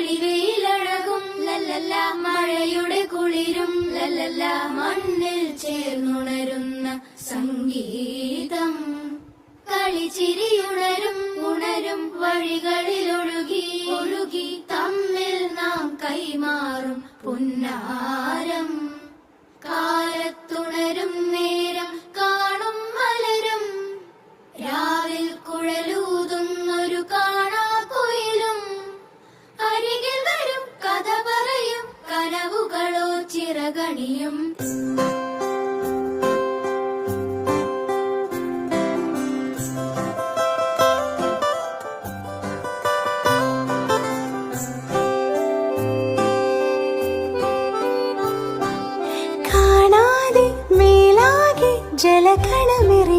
പൊടിവെയിലഴകും ലല്ലല്ല, മഴയുടെ കുളിരും ലല്ലല്ല, മണ്ണിൽ ചേർന്നുണരുന്ന സംഗീതം. കളിച്ചിരിയുണരും ഉണരും വഴികളിലൊഴുകി ഒഴുകി തമ്മിൽ നാം കൈമാറും പുന്നാരം. കാലത്തുണരും നേരം കാണും മലരും, രാവിൽ കുഴലൂതുന്നൊരു കാണാക്കുയിലും. അരികിൽ വരും കഥ പറയും കനവുകളോ ചിറകണിയും. ജലകണമിറി